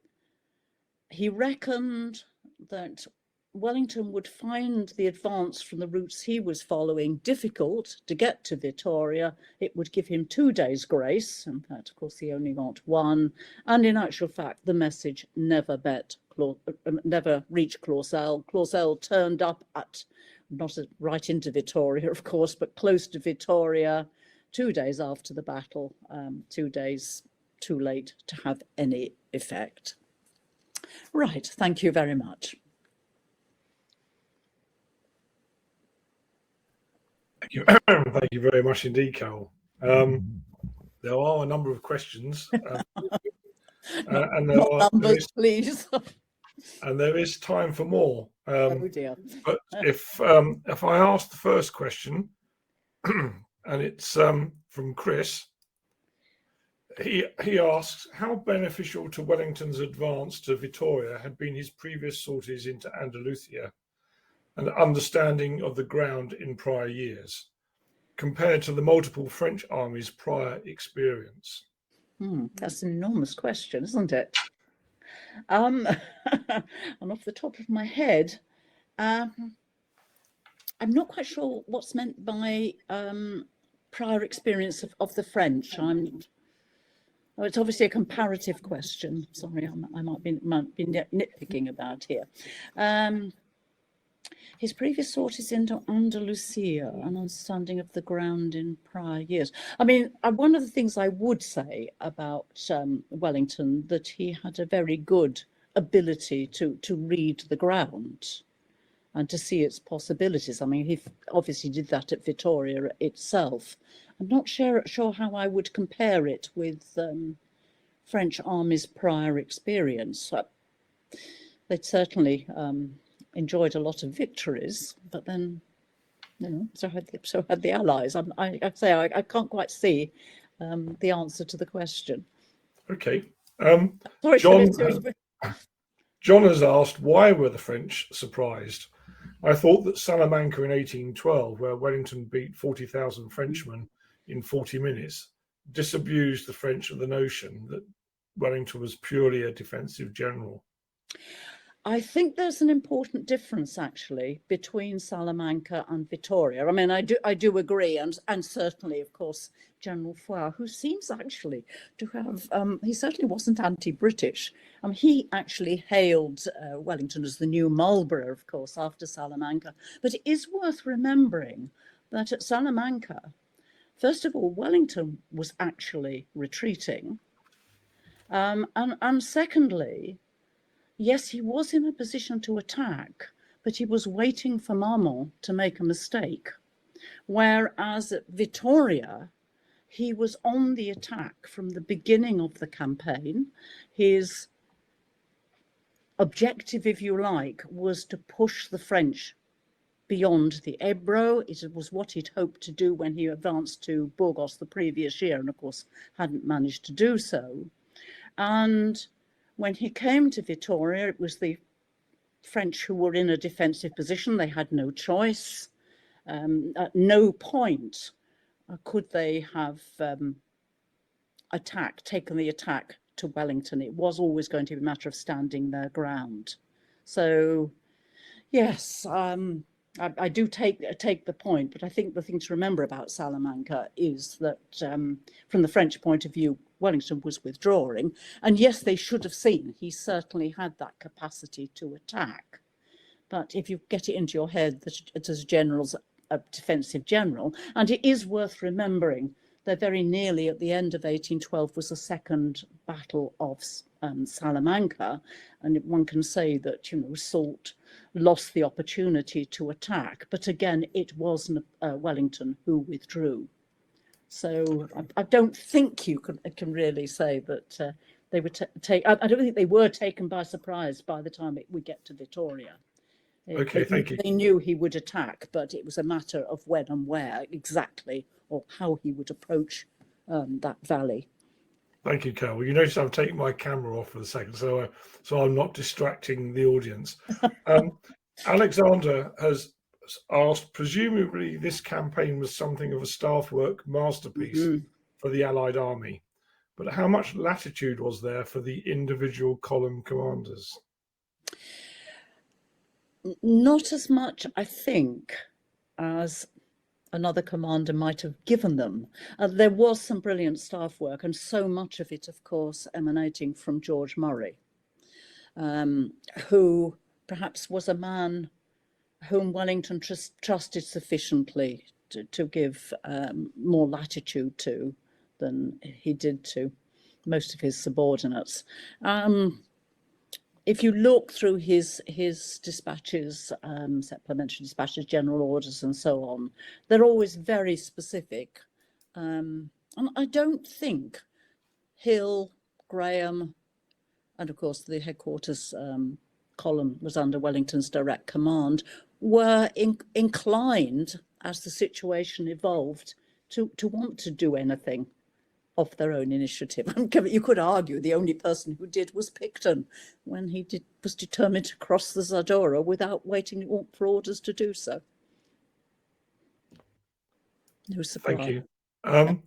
Speaker 2: He reckoned that Wellington would find the advance from the routes he was following difficult to get to Vitoria. It would give him 2 days' grace. In fact, of course, he only got one. And in actual fact, the message never reached Clausel. Clausel turned up not right into Vitoria, of course, but close to Vitoria 2 days after the battle, 2 days too late to have any effect. Right, thank you very much.
Speaker 1: Thank you. Thank you very much indeed, Carole. There are a number of questions, and
Speaker 2: please.
Speaker 1: And there is time for more.
Speaker 2: Oh dear.
Speaker 1: But if I ask the first question, and it's from Chris, he asks, how beneficial to Wellington's advance to Vitoria had been his previous sorties into Andalusia and understanding of the ground in prior years, compared to the multiple French armies' prior experience?
Speaker 2: That's an enormous question, isn't it? And off the top of my head, I'm not quite sure what's meant by prior experience of the French. It's obviously a comparative question. Sorry, I might be nitpicking about here. His previous sorties into Andalusia and understanding of the ground in prior years. I mean, one of the things I would say about Wellington, that he had a very good ability to read the ground and to see its possibilities. I mean, he obviously did that at Vitoria itself. I'm not sure how I would compare it with French army's prior experience. They'd certainly enjoyed a lot of victories, but then, so had the Allies. I can't quite see the answer to the question.
Speaker 1: Okay.
Speaker 2: Sorry,
Speaker 1: John has asked, why were the French surprised? I thought that Salamanca in 1812, where Wellington beat 40,000 Frenchmen in 40 minutes, disabused the French of the notion that Wellington was purely a defensive general.
Speaker 2: I think there's an important difference, actually, between Salamanca and Vitoria. I mean, I do agree, and certainly, of course, General Foy, who seems actually to have, he certainly wasn't anti-British. He actually hailed Wellington as the new Marlborough, of course, after Salamanca. But it is worth remembering that at Salamanca, first of all, Wellington was actually retreating. And secondly, yes, he was in a position to attack, but he was waiting for Marmont to make a mistake. Whereas at Vitoria, he was on the attack from the beginning of the campaign. His objective, if you like, was to push the French beyond the Ebro. It was what he'd hoped to do when he advanced to Burgos the previous year, and of course hadn't managed to do so. And when he came to Vitoria, it was the French who were in a defensive position. They had no choice. At no point could they have taken the attack to Wellington. It was always going to be a matter of standing their ground. So, yes, I do take the point, but I think the thing to remember about Salamanca is that from the French point of view, Wellington was withdrawing, and yes, they should have seen he certainly had that capacity to attack. But if you get it into your head that as generals, a defensive general. And it is worth remembering that very nearly at the end of 1812 was the second Battle of Salamanca, and one can say that, you know, Soult lost the opportunity to attack, but again it was Wellington who withdrew. So I don't think you can really say that they were I don't think they were taken by surprise by the time we get to Vitoria.
Speaker 1: Okay, thank you.
Speaker 2: They knew he would attack, but it was a matter of when and where exactly, or how he would approach that valley.
Speaker 1: Thank you, Carole. You notice I've taken my camera off for a second, so I'm not distracting the audience. Alexander has asked, presumably this campaign was something of a staff work masterpiece for the Allied army, but how much latitude was there for the individual column commanders?
Speaker 2: Not as much, I think, as another commander might have given them. There was some brilliant staff work, and so much of it, of course, emanating from George Murray, who perhaps was a man whom Wellington trusted sufficiently to give more latitude to than he did to most of his subordinates. If you look through his dispatches, supplementary dispatches, general orders, and so on, they're always very specific. And I don't think Hill, Graham, and of course the headquarters column was under Wellington's direct command, were inclined, as the situation evolved, to want to do anything of their own initiative. You could argue the only person who did was Picton, when he was determined to cross the Zadorra without waiting for orders to do so. No surprise.
Speaker 1: Thank you.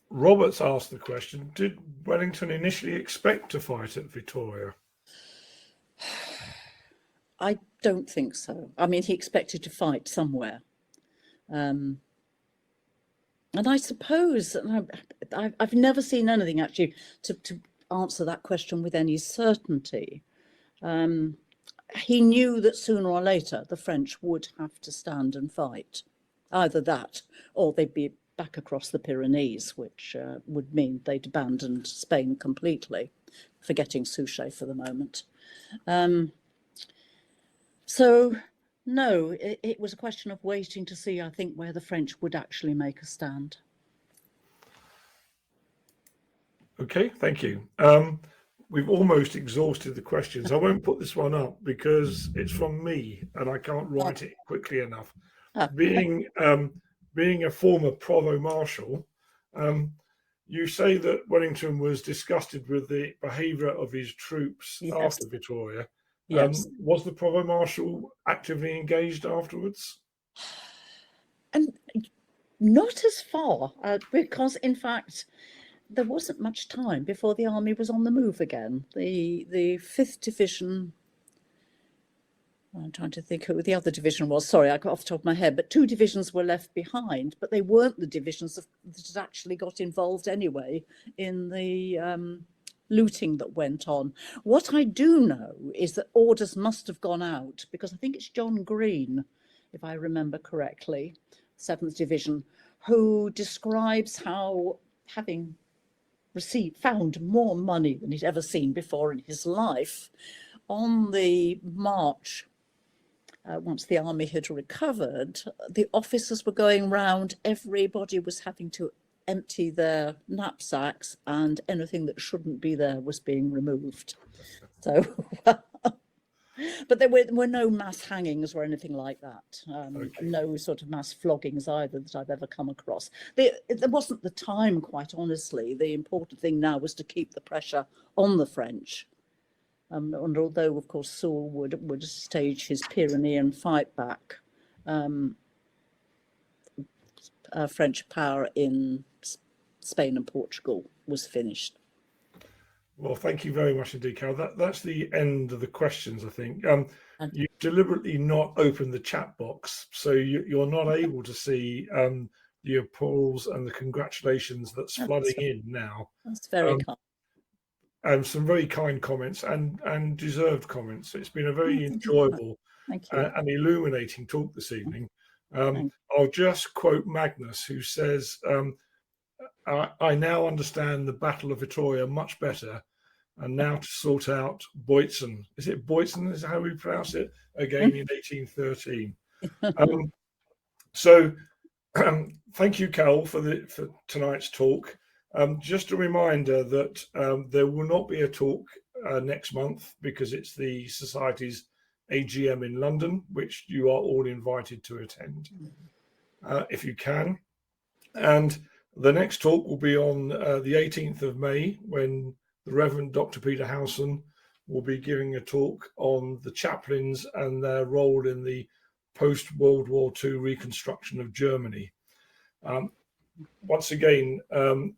Speaker 1: Robert's asked the question, did Wellington initially expect to fight at Vitoria?
Speaker 2: I don't think so. I mean, he expected to fight somewhere. And I suppose, I've never seen anything actually to answer that question with any certainty. He knew that sooner or later the French would have to stand and fight. Either that, or they'd be back across the Pyrenees, which would mean they'd abandoned Spain completely, forgetting Suchet for the moment. So, no, it was a question of waiting to see, I think, where the French would actually make a stand.
Speaker 1: Okay, thank you. We've almost exhausted the questions. I won't put this one up because it's from me and I can't write it quickly enough. Being a former provost marshal, you say that Wellington was disgusted with the behaviour of his troops after Vitoria.
Speaker 2: Yes.
Speaker 1: Was the provost marshal actively engaged afterwards?
Speaker 2: And not as far, because in fact there wasn't much time before the army was on the move again. The 5th Division, I'm trying to think who the other division was. Sorry, I got off the top of my head, but 2 divisions were left behind, but they weren't the divisions that had actually got involved anyway in the looting that went on. What I do know is that orders must have gone out, because I think it's John Green, if I remember correctly, 7th Division, who describes how, having found more money than he'd ever seen before in his life, on the march, once the army had recovered, the officers were going round, everybody was having to empty their knapsacks, and anything that shouldn't be there was being removed. So, but there were no mass hangings or anything like that. No sort of mass floggings either that I've ever come across. There wasn't the time, quite honestly. The important thing now was to keep the pressure on the French. And although, of course, Soult would stage his Pyrenean fight back, French power in Spain and Portugal was finished.
Speaker 1: Well, thank you very much indeed, Carole. That's the end of the questions, I think. You deliberately not opened the chat box, so you're not able to see the applause and the congratulations that's flooding in now.
Speaker 2: That's very kind.
Speaker 1: And some very kind comments and deserved comments. It's been a very enjoyable and illuminating talk this evening. I'll just quote Magnus, who says, I now understand the Battle of Vitoria much better, and now to sort out Boitzen. Is it Boitzen is how we pronounce it? Again in 1813. So thank you, Carole, for tonight's talk. Just a reminder that there will not be a talk next month because it's the Society's AGM in London, which you are all invited to attend if you can. And the next talk will be on the 18th of May, when the Reverend Dr. Peter Howson will be giving a talk on the chaplains and their role in the post-World War II reconstruction of Germany. Once again,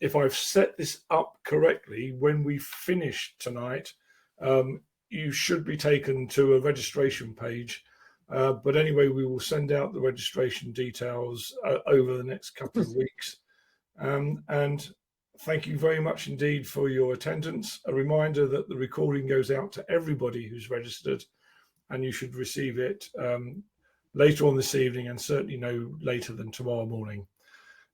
Speaker 1: if I've set this up correctly, when we finish tonight, you should be taken to a registration page. But anyway, we will send out the registration details over the next couple of weeks. And thank you very much indeed for your attendance. A reminder that the recording goes out to everybody who's registered, and you should receive it later on this evening, and certainly no later than tomorrow morning.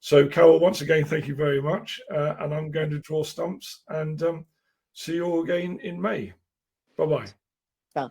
Speaker 1: So, Carole, once again, thank you very much. And I'm going to draw stumps and see you all again in May. Bye-bye.
Speaker 2: Bye.